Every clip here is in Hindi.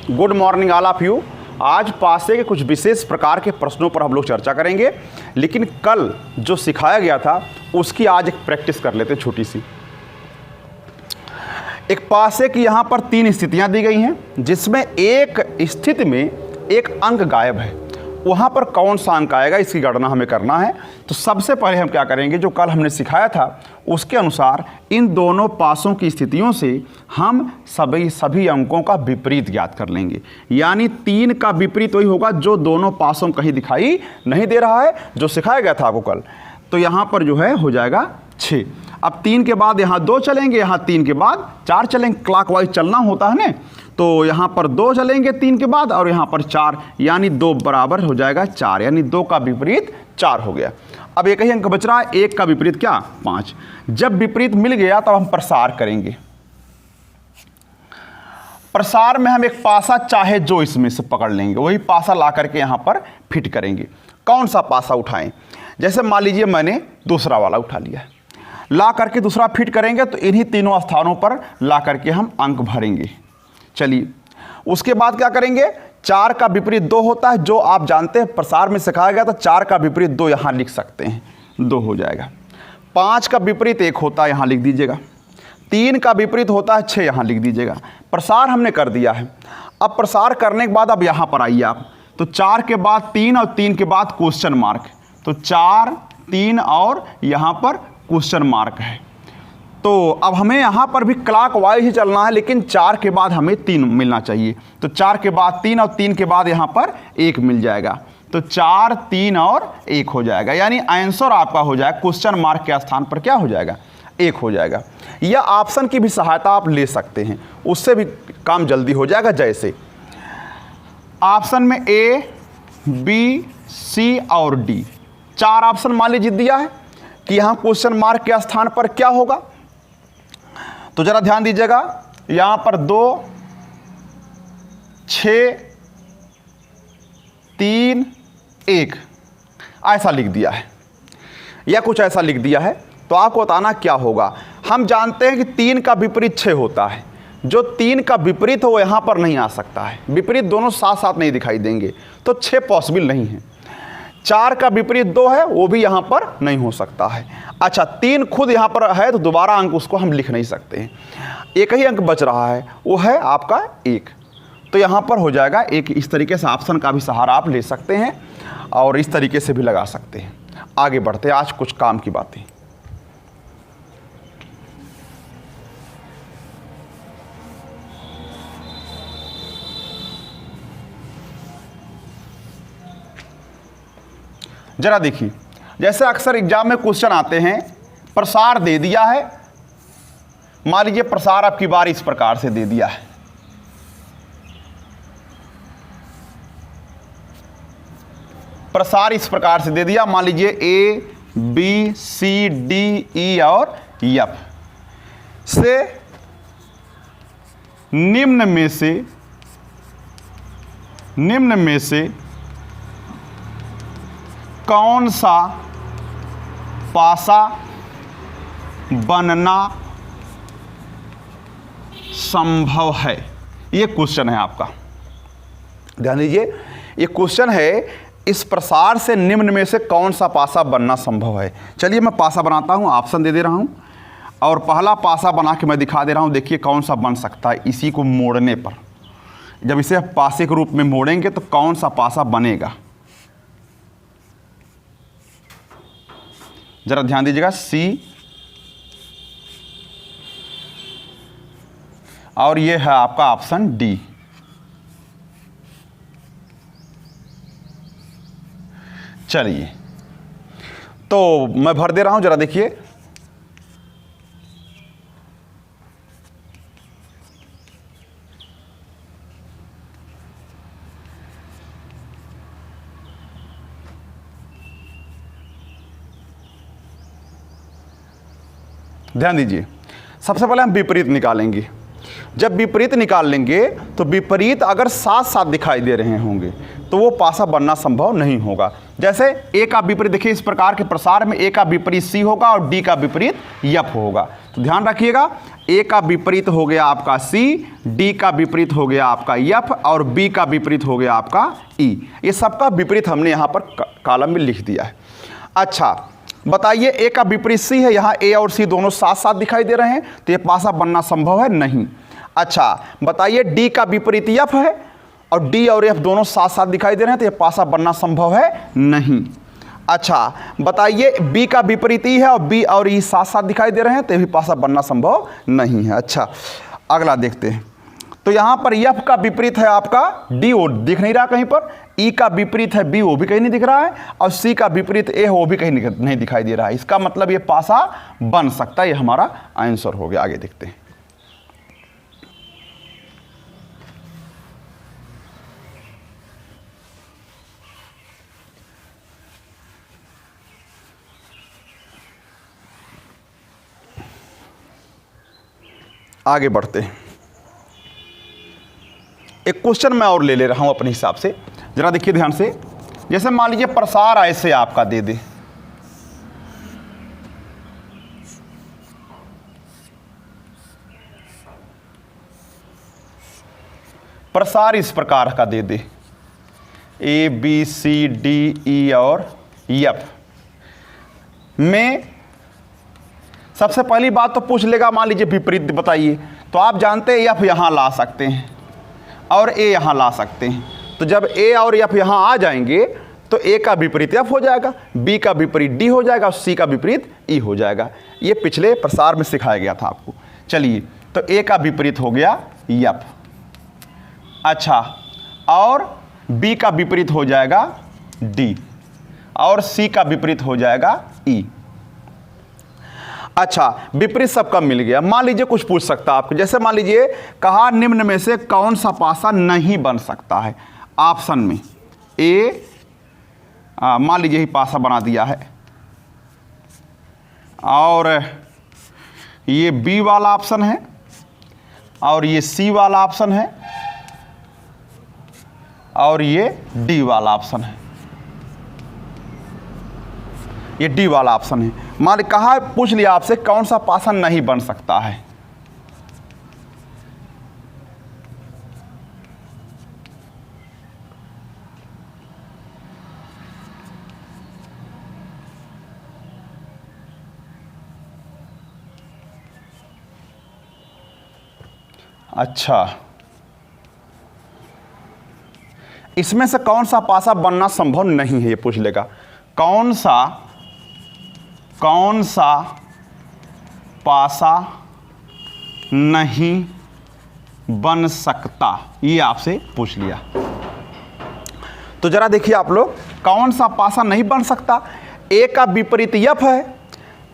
Good morning all of you. आज पासे के कुछ विशेष प्रकार के प्रश्नों पर हम लोग चर्चा करेंगे, लेकिन कल जो सिखाया गया था उसकी आज एक प्रैक्टिस कर लेते हैं छोटी सी। एक पासे की यहाँ पर 3 स्थितियाँ दी गई हैं, जिसमें एक स्थिति में एक अंक गायब है। वहाँ पर कौन सा अंक आएगा इसकी गणना हमें करना है। तो सबसे पहले हम क्या करेंगे, जो कल हमने सिखाया था उसके अनुसार इन दोनों पासों की स्थितियों से हम सभी अंकों का विपरीत ज्ञात कर लेंगे। यानी 3 का विपरीत वही होगा जो दोनों पासों कहीं दिखाई नहीं दे रहा है, जो सिखाया गया था आपको कल। तो यहाँ पर जो है हो जाएगा 6। अब 3 के बाद यहाँ 2 चलेंगे, यहाँ 3 के बाद 4 चलेंगे। क्लॉकवाइज चलना होता है ना, तो यहाँ पर 2 चलेंगे 3 के बाद और यहाँ पर 4, यानी 2 बराबर हो जाएगा 4, यानी 2 का विपरीत 4 हो गया। अब एक ही अंक बच रहा है, 1 का विपरीत क्या 5। जब विपरीत मिल गया तब हम प्रसार करेंगे। प्रसार में हम एक पासा चाहे जो इसमें से पकड़ लेंगे, वही पासा ला करके यहाँ पर फिट करेंगे। कौन सा पासा उठाएं? जैसे मान लीजिए मैंने दूसरा वाला उठा लिया, ला करके दूसरा फिट करेंगे तो इन्हीं तीनों स्थानों पर ला करके हम अंक भरेंगे। चलिए, उसके बाद क्या करेंगे, 4 का विपरीत 2 होता है, जो आप जानते हैं प्रसार में सिखाया गया था। 4 का विपरीत 2 यहाँ लिख सकते हैं, 2 हो जाएगा। 5 का विपरीत 1 होता है, यहाँ लिख दीजिएगा। 3 का विपरीत होता है 6, यहाँ लिख दीजिएगा। प्रसार हमने कर दिया है। अब प्रसार करने के बाद अब यहाँ पर आइए आप, तो 4 के बाद 3 और 3 के बाद क्वेश्चन मार्क, तो 4, 3 और यहाँ पर क्वेश्चन मार्क है। तो अब हमें यहाँ पर भी क्लॉकवाइज ही चलना है, लेकिन 4 के बाद हमें 3 मिलना चाहिए। तो 4 के बाद 3 और 3 के बाद यहाँ पर 1 मिल जाएगा, तो 4, 3 और 1 हो जाएगा। यानी आंसर आपका हो जाएगा क्वेश्चन मार्क के स्थान पर क्या हो जाएगा, 1 हो जाएगा। या ऑप्शन की भी सहायता आप ले सकते हैं, उससे भी काम जल्दी हो जाएगा। जैसे ऑप्शन में A, B, C और D 4 ऑप्शन मान लीजिए दिया है कि यहाँ क्वेश्चन मार्क के स्थान पर क्या होगा। तो जरा ध्यान दीजिएगा, यहाँ पर 2, 6, 3, 1 ऐसा लिख दिया है, या कुछ ऐसा लिख दिया है। तो आपको बताना क्या होगा। हम जानते हैं कि 3 का विपरीत 6 होता है, जो 3 का विपरीत हो वो यहाँ पर नहीं आ सकता है। विपरीत दोनों साथ साथ नहीं दिखाई देंगे, तो 6 पॉसिबल नहीं है। 4 का विपरीत 2 है, वो भी यहाँ पर नहीं हो सकता है। अच्छा, 3 खुद यहाँ पर है, तो दोबारा अंक उसको हम लिख नहीं सकते हैं। एक ही अंक बच रहा है, वो है आपका 1। तो यहाँ पर हो जाएगा 1। इस तरीके से ऑप्शन का भी सहारा आप ले सकते हैं और इस तरीके से भी लगा सकते हैं। आगे बढ़ते हैं, आज कुछ काम की बातें। जरा देखिए, जैसे अक्सर एग्जाम में क्वेश्चन आते हैं, प्रसार दे दिया है। मान लीजिए प्रसार आपकी बार इस प्रकार से दे दिया है। प्रसार इस प्रकार से दे दिया, मान लीजिए A, B, C, D, E और F से निम्न में से कौन सा पासा बनना संभव है। ये क्वेश्चन है आपका, ध्यान दीजिए। ये क्वेश्चन है, इस प्रसार से निम्न में से कौन सा पासा बनना संभव है। चलिए मैं पासा बनाता हूं, ऑप्शन दे दे रहा हूं और पहला पासा बना के मैं दिखा दे रहा हूं। देखिए कौन सा बन सकता है। इसी को मोड़ने पर, जब इसे पासे के रूप में मोड़ेंगे तो कौन सा पासा बनेगा, जरा ध्यान दीजिएगा। C और ये है आपका ऑप्शन D। चलिए, तो मैं भर दे रहा हूं, जरा देखिए। ध्यान दीजिए, सबसे पहले हम विपरीत निकालेंगे। जब विपरीत निकाल लेंगे तो विपरीत अगर साथ साथ दिखाई दे रहे होंगे तो वो पासा बनना संभव नहीं होगा। जैसे ए का विपरीत देखिए, इस प्रकार के प्रसार में ए का विपरीत सी होगा और डी का विपरीत एफ होगा। तो ध्यान रखिएगा, ए का विपरीत हो गया आपका सी, डी का विपरीत हो गया आपका एफ और बी का विपरीत हो गया आपका ई। ये सबका विपरीत हमने यहाँ पर कॉलम में लिख दिया है। अच्छा बताइए, ए का विपरीत सी है, यहाँ ए और सी दोनों साथ साथ दिखाई दे रहे हैं तो ये पासा बनना संभव है नहीं। अच्छा बताइए, डी का विपरीत एफ है और डी और एफ दोनों साथ साथ दिखाई दे रहे हैं तो ये पासा बनना संभव है नहीं। अच्छा बताइए, बी का विपरीत ई है और बी और ई साथ साथ दिखाई दे रहे हैं तो ये भी पासा बनना संभव नहीं है। अच्छा अगला देखते हैं, तो यहाँ पर एफ का विपरीत है आपका डी, वो दिख नहीं रहा कहीं पर, ई का विपरीत है बी, वो भी कहीं नहीं दिख रहा है, और सी का विपरीत ए है, वो भी कहीं नहीं दिखाई दे रहा है। इसका मतलब ये पासा बन सकता है, ये हमारा आंसर हो गया। आगे देखते हैं, आगे बढ़ते हैं। एक क्वेश्चन मैं और ले रहा हूं अपने हिसाब से, जरा देखिए ध्यान से। जैसे मान लीजिए प्रसार ऐसे आपका दे दे, प्रसार इस प्रकार का दे दे, A B C D E और एफ में सबसे पहली बात तो पूछ लेगा, मान लीजिए विपरीत बताइए, तो आप जानते हैं एफ यहाँ ला सकते हैं और ए यहाँ ला सकते हैं। तो जब ए और एफ यहाँ आ जाएंगे तो ए का विपरीत एफ हो जाएगा, बी का विपरीत डी हो जाएगा और सी का विपरीत ई हो जाएगा। ये पिछले प्रसार में सिखाया गया था आपको। चलिए, तो ए का विपरीत हो गया एफ, अच्छा, और बी का विपरीत हो जाएगा डी और सी का विपरीत हो जाएगा ई। अच्छा विपरीत सबका मिल गया। मान लीजिए कुछ पूछ सकता है आपको, जैसे मान लीजिए कहा निम्न में से कौन सा पासा नहीं बन सकता है। ऑप्शन में ए, मान लीजिए ही पासा बना दिया है, और ये बी वाला ऑप्शन है और ये सी वाला ऑप्शन है और ये डी वाला ऑप्शन है, ये डी वाला ऑप्शन है। मान कहा पूछ लिया आपसे कौन सा पासा नहीं बन सकता है। अच्छा, इसमें से कौन सा पासा बनना संभव नहीं है, ये पूछ लेगा। कौन सा पासा नहीं बन सकता, ये आपसे पूछ लिया। तो जरा देखिए आप लोग, कौन सा पासा नहीं बन सकता। ए का विपरीत एफ है,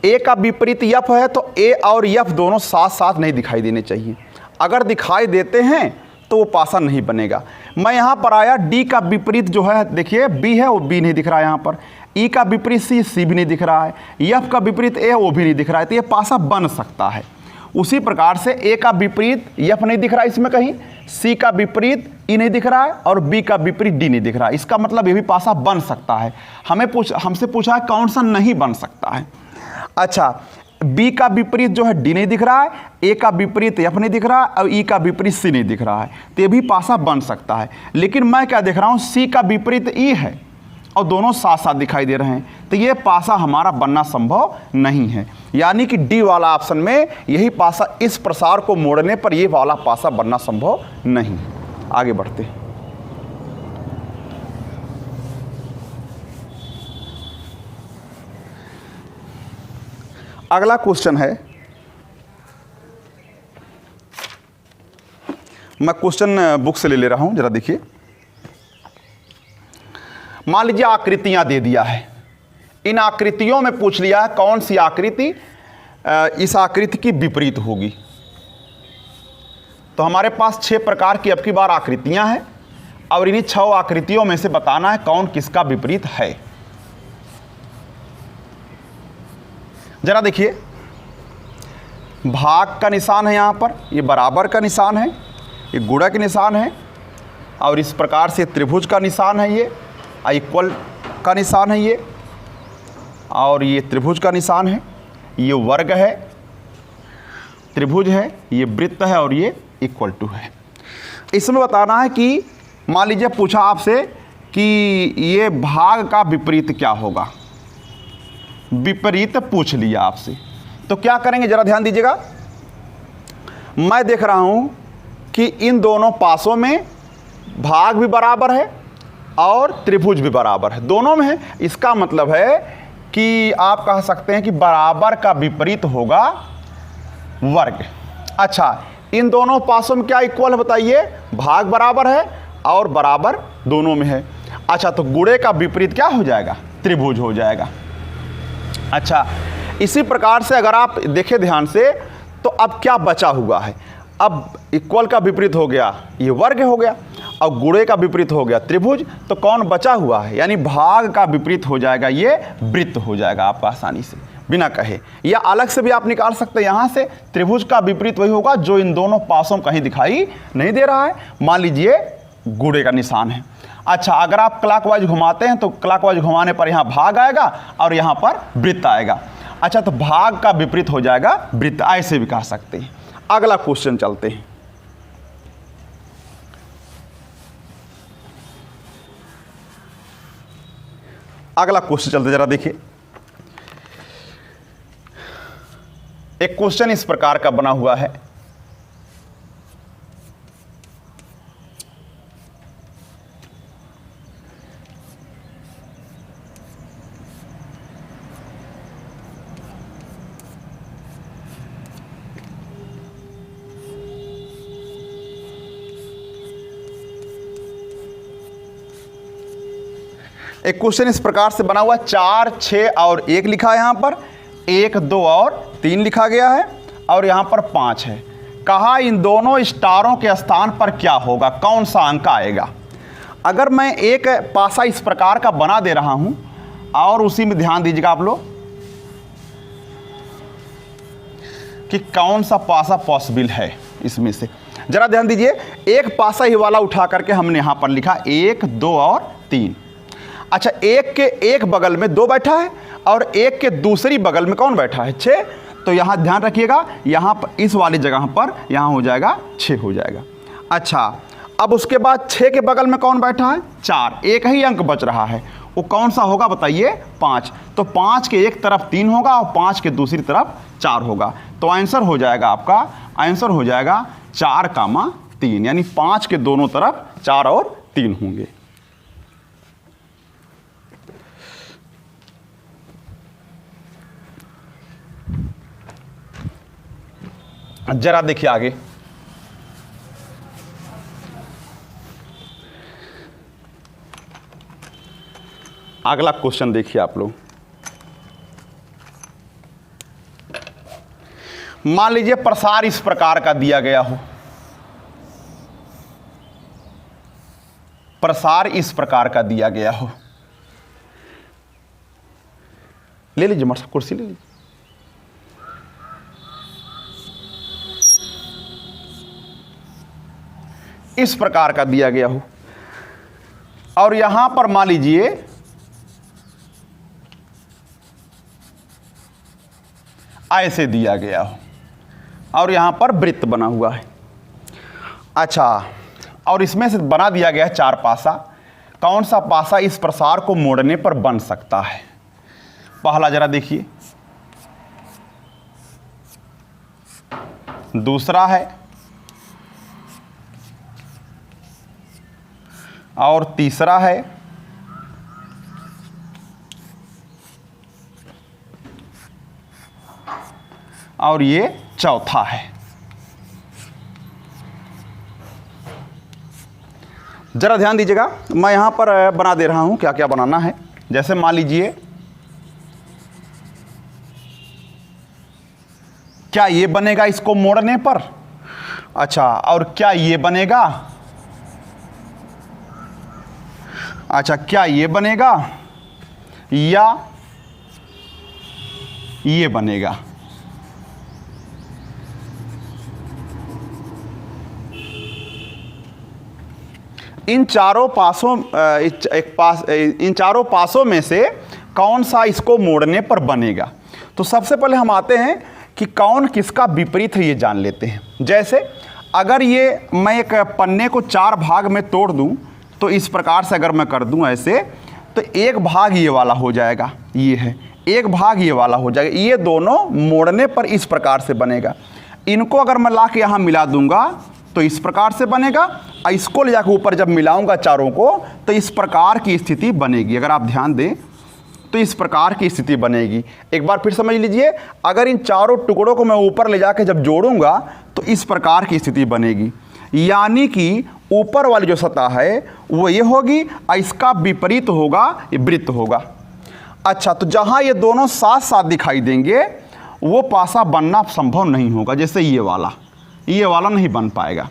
ए का विपरीत एफ है तो ए और एफ दोनों साथ साथ नहीं दिखाई देने चाहिए। अगर दिखाई देते हैं तो वो पासा नहीं बनेगा। मैं यहाँ पर आया, डी का विपरीत जो है देखिए बी है, वो बी नहीं दिख रहा है यहाँ पर, ई का विपरीत सी, सी भी नहीं दिख रहा है, एफ का विपरीत ए, वो भी नहीं दिख रहा है, तो ये पासा बन सकता है। उसी प्रकार से ए का विपरीत एफ नहीं दिख रहा है इसमें कहीं, सी का विपरीत ई नहीं दिख रहा है और बी का विपरीत डी नहीं दिख रहा है। इसका मतलब ये भी पासा बन सकता है। हमसे पूछा है कौन सा नहीं बन सकता है। अच्छा, बी का विपरीत जो है डी नहीं दिख रहा है, ए का विपरीत एफ नहीं दिख रहा है और ई का विपरीत सी नहीं दिख रहा है, तो ये भी पासा बन सकता है। लेकिन मैं क्या देख रहा हूँ, सी का विपरीत ई है और दोनों साथ साथ दिखाई दे रहे हैं, तो ये पासा हमारा बनना संभव नहीं है। यानी कि डी वाला ऑप्शन में यही पासा, इस प्रसार को मोड़ने पर ये वाला पासा बनना संभव नहीं। आगे बढ़ते हैं। अगला क्वेश्चन है, मैं क्वेश्चन बुक से ले रहा हूं, जरा देखिए। मान लीजिए आकृतियां दे दिया है, इन आकृतियों में पूछ लिया है कौन सी आकृति इस आकृति की विपरीत होगी। तो हमारे पास 6 प्रकार की अब की बार आकृतियां हैं और इन्हीं 6 आकृतियों में से बताना है कौन किसका विपरीत है। जरा देखिए, भाग का निशान है यहाँ पर, ये बराबर का निशान है, ये गुणा का निशान है, और इस प्रकार से त्रिभुज का निशान है, ये इक्वल का निशान है ये, और ये त्रिभुज का निशान है, ये वर्ग है, त्रिभुज है, ये वृत्त है, और ये इक्वल टू है। इसमें बताना है कि मान लीजिए पूछा आपसे कि ये भाग का विपरीत क्या होगा, विपरीत पूछ लिया आपसे, तो क्या करेंगे जरा ध्यान दीजिएगा। मैं देख रहा हूं कि इन दोनों पासों में भाग भी बराबर है और त्रिभुज भी बराबर है, दोनों में है। इसका मतलब है कि आप कह सकते हैं कि बराबर का विपरीत होगा वर्ग। अच्छा, इन दोनों पासों में क्या इक्वल है बताइए, भाग बराबर है और बराबर दोनों में है। अच्छा, तो गुणे का विपरीत क्या हो जाएगा, त्रिभुज हो जाएगा। अच्छा, इसी प्रकार से अगर आप देखें ध्यान से तो अब क्या बचा हुआ है, अब इक्वल का विपरीत हो गया ये वर्ग हो गया, और गुणे का विपरीत हो गया त्रिभुज, तो कौन बचा हुआ है, यानी भाग का विपरीत हो जाएगा ये वृत्त हो जाएगा आपका आसानी से बिना कहे, या अलग से भी आप निकाल सकते हैं। यहाँ से त्रिभुज का विपरीत वही होगा जो इन दोनों पासों कहीं दिखाई नहीं दे रहा है, मान लीजिए गुणे का निशान है। अच्छा, अगर आप क्लॉकवाइज घुमाते हैं तो क्लॉकवाइज घुमाने पर यहाँ भाग आएगा और यहाँ पर वृत्त आएगा। अच्छा, तो भाग का विपरीत हो जाएगा वृत्त, ऐसे भी कह सकते हैं। अगला क्वेश्चन चलते हैं। अगला क्वेश्चन चलते जरा देखिए। एक क्वेश्चन इस प्रकार का बना हुआ है, एक क्वेश्चन इस प्रकार से बना हुआ 4, 6 और 1 लिखा है, यहाँ पर 1, 2 और 3 लिखा गया है, और यहाँ पर 5 है। कहा इन दोनों स्टारों के स्थान पर क्या होगा, कौन सा अंक आएगा। अगर मैं एक पासा इस प्रकार का बना दे रहा हूँ और उसी में ध्यान दीजिएगा आप लोग कि कौन सा पासा पॉसिबल है इसमें से, जरा ध्यान दीजिए। एक पासा ही वाला उठा करके हमने यहाँ पर लिखा 1, 2 और 3। अच्छा, एक के एक बगल में 2 बैठा है और एक के दूसरी बगल में कौन बैठा है, 6। तो यहाँ ध्यान रखिएगा, यहाँ पर इस वाली जगह पर यहाँ हो जाएगा 6 हो जाएगा। अच्छा, अब उसके बाद 6 के बगल में कौन बैठा है, 4। एक ही अंक बच रहा है, वो कौन सा होगा बताइए, 5। तो 5 के एक तरफ 3 होगा और 5 के दूसरी तरफ 4 होगा। तो आंसर हो जाएगा आपका, आंसर हो जाएगा 4,3, यानी 5 के दोनों तरफ 4 और 3 होंगे। जरा देखिए आगे, अगला क्वेश्चन देखिए आप लोग। मान लीजिए प्रसार इस प्रकार का दिया गया हो, प्रसार इस प्रकार का दिया गया हो। ले लीजिए मर्सा, कुर्सी ले लीजिए। इस प्रकार का दिया गया हो और यहां पर मान लीजिए ऐसे दिया गया हो और यहां पर वृत्त बना हुआ है। अच्छा, और इसमें से बना दिया गया है 4 पासा। कौन सा पासा इस प्रसार को मोड़ने पर बन सकता है, पहला जरा देखिए, दूसरा है, और तीसरा है, और ये चौथा है। जरा ध्यान दीजिएगा, मैं यहां पर बना दे रहा हूं क्या क्या बनाना है। जैसे मान लीजिए, क्या ये बनेगा इसको मोड़ने पर, अच्छा, और क्या ये बनेगा, अच्छा, क्या ये बनेगा या ये बनेगा। इन चारों पासों में से कौन सा इसको मोड़ने पर बनेगा। तो सबसे पहले हम आते हैं कि कौन किसका विपरीत है ये जान लेते हैं। जैसे अगर ये मैं एक पन्ने को 4 भाग में तोड़ दूं तो इस प्रकार से अगर मैं कर दूं ऐसे, तो एक भाग ये वाला हो जाएगा, ये है, एक भाग ये वाला हो जाएगा। ये दोनों मोड़ने पर इस प्रकार से बनेगा। इनको अगर मैं ला के यहाँ मिला दूंगा तो इस प्रकार से बनेगा, और इसको ले जाकर ऊपर जब मिलाऊंगा चारों को तो इस प्रकार की स्थिति बनेगी। अगर आप ध्यान दें तो इस प्रकार की स्थिति बनेगी। एक बार फिर समझ लीजिए, अगर इन चारों टुकड़ों को मैं ऊपर ले जाके जब जोड़ूंगा तो इस प्रकार की स्थिति बनेगी। यानी कि ऊपर वाली जो सतह है वो ये होगी और इसका विपरीत होगा, ये वृत्त होगा। अच्छा, तो जहाँ ये दोनों साथ साथ दिखाई देंगे वो पासा बनना संभव नहीं होगा। जैसे ये वाला नहीं बन पाएगा।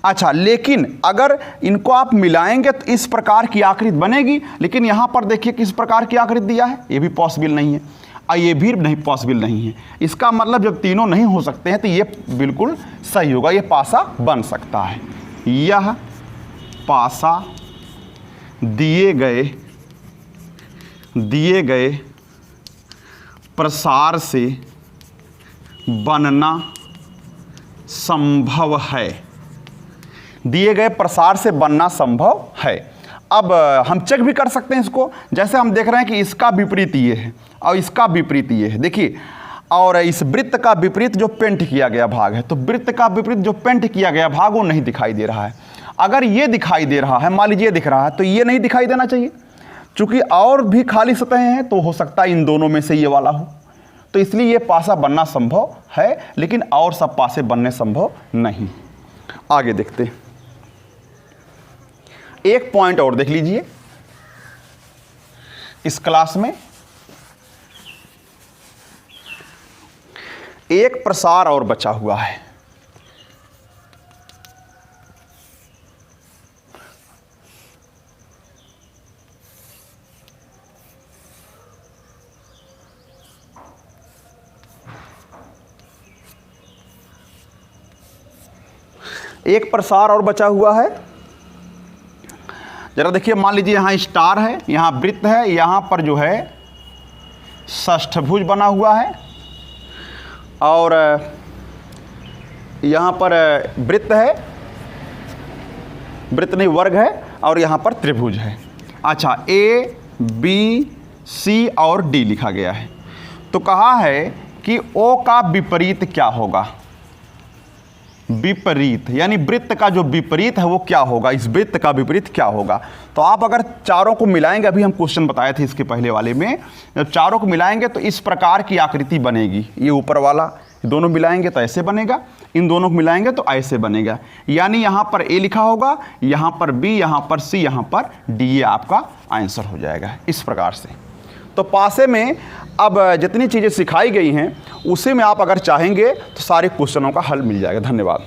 अच्छा, लेकिन अगर इनको आप मिलाएंगे तो इस प्रकार की आकृति बनेगी। लेकिन यहाँ पर देखिए किस प्रकार की आकृति दिया है, ये भी पॉसिबल नहीं है और ये भी नहीं पॉसिबल नहीं है। इसका मतलब जब तीनों नहीं हो सकते हैं तो ये बिल्कुल सही होगा, ये पासा बन सकता है। यह पासा दिए गए प्रसार से बनना संभव है। दिए गए प्रसार से बनना संभव है। अब हम चेक भी कर सकते हैं इसको। जैसे हम देख रहे हैं कि इसका विपरीत ये है और इसका विपरीत ये है, देखिए, और इस वृत्त का विपरीत जो पेंट किया गया भाग है, तो वृत्त का विपरीत जो पेंट किया गया भाग वो नहीं दिखाई दे रहा है। अगर ये दिखाई दे रहा है, मान लीजिए ये दिख रहा है, तो ये नहीं दिखाई देना चाहिए। चूंकि और भी खाली सतहें हैं तो हो सकता है इन दोनों में से ये वाला हो, तो इसलिए ये पासा बनना संभव है, लेकिन और सब पासे बनने संभव नहीं। आगे देखते हैं, एक पॉइंट और देख लीजिए इस क्लास में। एक प्रसार और बचा हुआ है। एक प्रसार और बचा हुआ है। जरा देखिए, मान लीजिए यहाँ स्टार है, यहाँ वृत्त है, यहाँ पर जो है षष्ठभुज बना हुआ है और यहाँ पर वृत्त है, वृत्त नहीं वर्ग है, और यहाँ पर त्रिभुज है। अच्छा, ए बी सी और डी लिखा गया है। तो कहा है कि ओ का विपरीत क्या होगा। विपरीत यानी वृत्त का जो विपरीत है वो क्या होगा, इस वृत्त का विपरीत क्या होगा। तो आप अगर चारों को मिलाएंगे, अभी हम क्वेश्चन बताए थे इसके पहले वाले में, जब चारों को मिलाएंगे तो इस प्रकार की आकृति बनेगी। ये ऊपर वाला दोनों मिलाएंगे तो ऐसे बनेगा, इन दोनों को मिलाएंगे तो ऐसे बनेगा। यानी यहाँ पर ए लिखा होगा, यहाँ पर बी, यहाँ पर सी, यहाँ पर डी, ये आपका आंसर हो जाएगा इस प्रकार से। तो पासे में अब जितनी चीज़ें सिखाई गई हैं उसी में आप अगर चाहेंगे तो सारे क्वेश्चनों का हल मिल जाएगा। धन्यवाद।